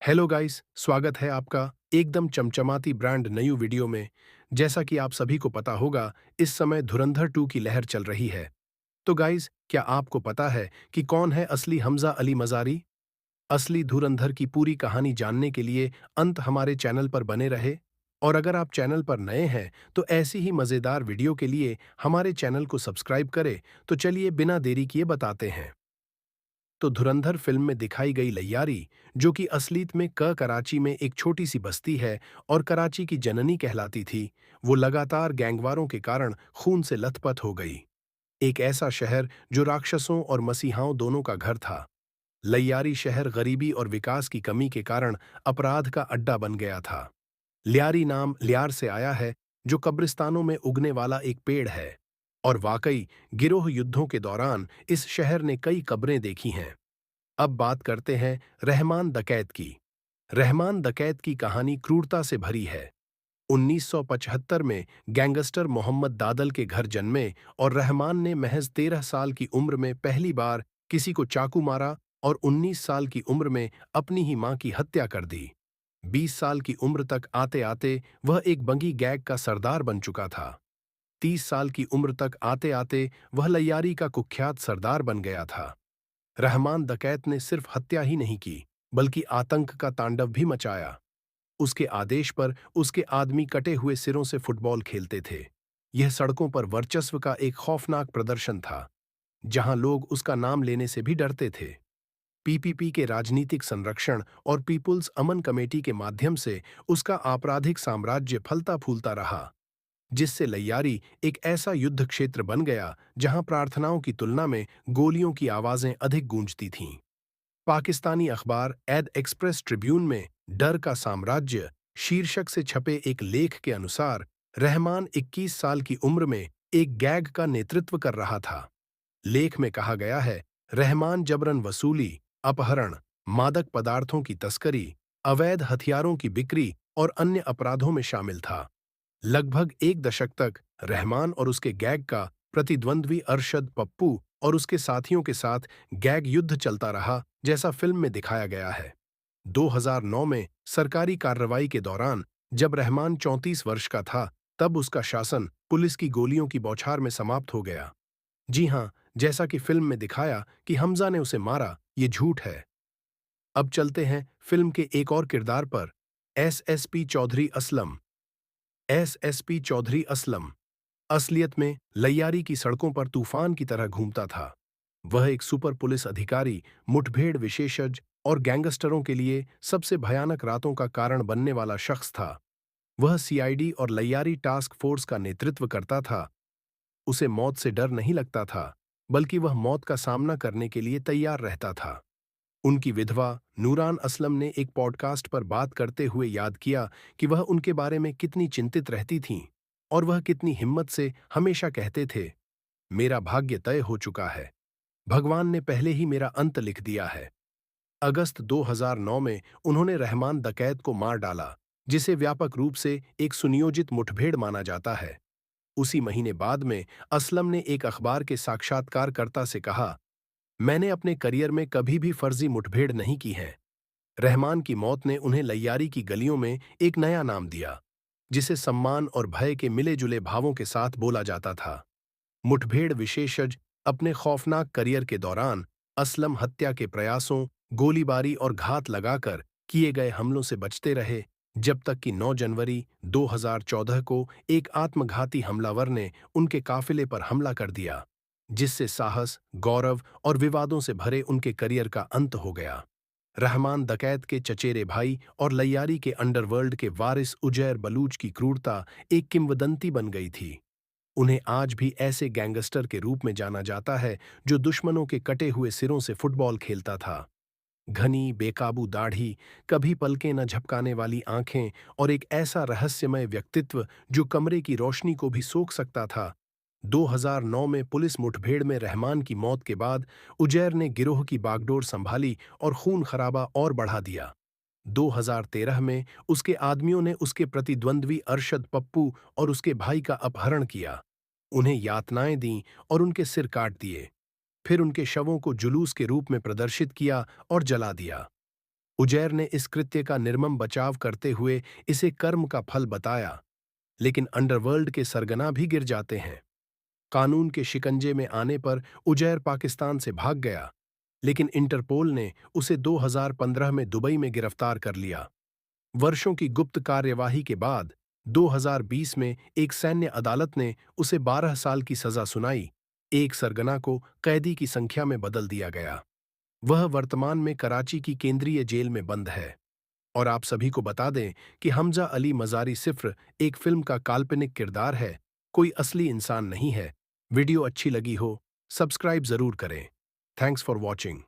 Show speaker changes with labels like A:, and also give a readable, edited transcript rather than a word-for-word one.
A: Hello guys, स्वागत है आपका एकदम चमचमाती ब्रांड नई वीडियो में। जैसा कि आप सभी को पता होगा, इस समय धुरंधर 2 की लहर चल रही है। तो गाइस, क्या आपको पता है कि कौन है असली हमजा अली मज़ारी? असली धुरंधर की पूरी कहानी जानने के लिए अंत हमारे चैनल पर बने रहे। और अगर आप चैनल पर नए हैं, तो ऐसी ही मज़ेदार वीडियो के लिए हमारे चैनल को सब्सक्राइब करें। तो चलिए बिना देरी किए बताते हैं। तो धुरंधर फिल्म में दिखाई गई लैयारी, जो कि असलीत में कराची में एक छोटी सी बस्ती है और कराची की जननी कहलाती थी, वो लगातार गैंगवारों के कारण खून से लथपथ हो गई। एक ऐसा शहर जो राक्षसों और मसीहाओं दोनों का घर था। लैयारी शहर गरीबी और विकास की कमी के कारण अपराध का अड्डा बन गया था। ल्यारी नाम ल्यार से आया है, जो कब्रिस्तानों में उगने वाला एक पेड़ है। और वाकई, गिरोह युद्धों के दौरान इस शहर ने कई कब्रें देखी हैं। अब बात करते हैं रहमान डकैत की। रहमान डकैत की कहानी क्रूरता से भरी है। 1975 में गैंगस्टर मोहम्मद दादल के घर जन्मे और रहमान ने महज 13 साल की उम्र में पहली बार किसी को चाकू मारा और 19 साल की उम्र में अपनी ही मां की हत्या कर दी। 20 साल की उम्र तक आते आते वह एक बंगी गैंग का सरदार बन चुका था। 30 साल की उम्र तक आते आते वह लैयारी का कुख्यात सरदार बन गया था। रहमान डकैत ने सिर्फ हत्या ही नहीं की, बल्कि आतंक का तांडव भी मचाया। उसके आदेश पर उसके आदमी कटे हुए सिरों से फुटबॉल खेलते थे। यह सड़कों पर वर्चस्व का एक खौफनाक प्रदर्शन था, जहां लोग उसका नाम लेने से भी डरते थे। पीपीपी के राजनीतिक संरक्षण और पीपुल्स अमन कमेटी के माध्यम से उसका आपराधिक साम्राज्य फलता फूलता रहा, जिससे लैयारी एक ऐसा युद्ध क्षेत्र बन गया जहां प्रार्थनाओं की तुलना में गोलियों की आवाजें अधिक गूंजती थीं। पाकिस्तानी अखबार एड एक्सप्रेस ट्रिब्यून में डर का साम्राज्य शीर्षक से छपे एक लेख के अनुसार, रहमान 21 साल की उम्र में एक गैंग का नेतृत्व कर रहा था। लेख में कहा गया है, रहमान जबरन वसूली, अपहरण, मादक पदार्थों की तस्करी, अवैध हथियारों की बिक्री और अन्य अपराधों में शामिल था। लगभग एक दशक तक रहमान और उसके गैंग का प्रतिद्वंद्वी अरशद पप्पू और उसके साथियों के साथ गैंग युद्ध चलता रहा, जैसा फिल्म में दिखाया गया है। 2009 में सरकारी कार्रवाई के दौरान जब रहमान 34 वर्ष का था, तब उसका शासन पुलिस की गोलियों की बौछार में समाप्त हो गया। जी हाँ, जैसा कि फिल्म में दिखाया कि हमजा ने उसे मारा, ये झूठ है। अब चलते हैं फिल्म के एक और किरदार पर, एसएसपी चौधरी असलम। एसएसपी चौधरी असलम असलियत में लैयारी की सड़कों पर तूफान की तरह घूमता था। वह एक सुपर पुलिस अधिकारी, मुठभेड़ विशेषज्ञ और गैंगस्टरों के लिए सबसे भयानक रातों का कारण बनने वाला शख्स था। वह सीआईडी और लैयारी टास्क फोर्स का नेतृत्व करता था। उसे मौत से डर नहीं लगता था, बल्कि वह मौत का सामना करने के लिए तैयार रहता था। उनकी विधवा नूरान असलम ने एक पॉडकास्ट पर बात करते हुए याद किया कि वह उनके बारे में कितनी चिंतित रहती थीं और वह कितनी हिम्मत से हमेशा कहते थे, मेरा भाग्य तय हो चुका है, भगवान ने पहले ही मेरा अंत लिख दिया है। अगस्त 2009 में उन्होंने रहमान डकैत को मार डाला, जिसे व्यापक रूप से एक सुनियोजित मुठभेड़ माना जाता है। उसी महीने बाद में असलम ने एक अखबार के साक्षात्कारकर्ता से कहा, मैंने अपने करियर में कभी भी फर्जी मुठभेड़ नहीं की है। रहमान की मौत ने उन्हें लैयारी की गलियों में एक नया नाम दिया, जिसे सम्मान और भय के मिले जुले भावों के साथ बोला जाता था। मुठभेड़ विशेषज्ञ अपने खौफनाक करियर के दौरान असलम हत्या के प्रयासों, गोलीबारी और घात लगाकर किए गए हमलों से बचते रहे, जब तक कि 9 जनवरी 2014 को एक आत्मघाती हमलावर ने उनके काफिले पर हमला कर दिया, जिससे साहस, गौरव और विवादों से भरे उनके करियर का अंत हो गया। रहमान डकैत के चचेरे भाई और लैयारी के अंडरवर्ल्ड के वारिस उजैर बलूच की क्रूरता एक किंवदंती बन गई थी। उन्हें आज भी ऐसे गैंगस्टर के रूप में जाना जाता है, जो दुश्मनों के कटे हुए सिरों से फुटबॉल खेलता था। घनी, बेकाबू दाढ़ी, कभी पलकें न झपकाने वाली आंखें और एक ऐसा रहस्यमय व्यक्तित्व जो कमरे की रोशनी को भी सोख सकता था। 2009 में पुलिस मुठभेड़ में रहमान की मौत के बाद उजैर ने गिरोह की बागडोर संभाली और खून खराबा और बढ़ा दिया। 2013 में उसके आदमियों ने उसके प्रतिद्वंद्वी अरशद पप्पू और उसके भाई का अपहरण किया, उन्हें यातनाएं दीं और उनके सिर काट दिए। फिर उनके शवों को जुलूस के रूप में प्रदर्शित किया और जला दिया। उजैर ने इस कृत्य का निर्मम बचाव करते हुए इसे कर्म का फल बताया, लेकिन अंडरवर्ल्ड के सरगना भी गिर जाते हैं। कानून के शिकंजे में आने पर उजैर पाकिस्तान से भाग गया, लेकिन इंटरपोल ने उसे 2015 में दुबई में गिरफ्तार कर लिया। वर्षों की गुप्त कार्यवाही के बाद 2020 में एक सैन्य अदालत ने उसे 12 साल की सजा सुनाई। एक सरगना को कैदी की संख्या में बदल दिया गया। वह वर्तमान में कराची की केंद्रीय जेल में बंद है। और आप सभी को बता दें कि हमजा अली मज़ारी सिर्फ एक फिल्म का काल्पनिक किरदार है, कोई असली इंसान नहीं है। वीडियो अच्छी लगी हो, सब्सक्राइब जरूर करें। Thanks for watching.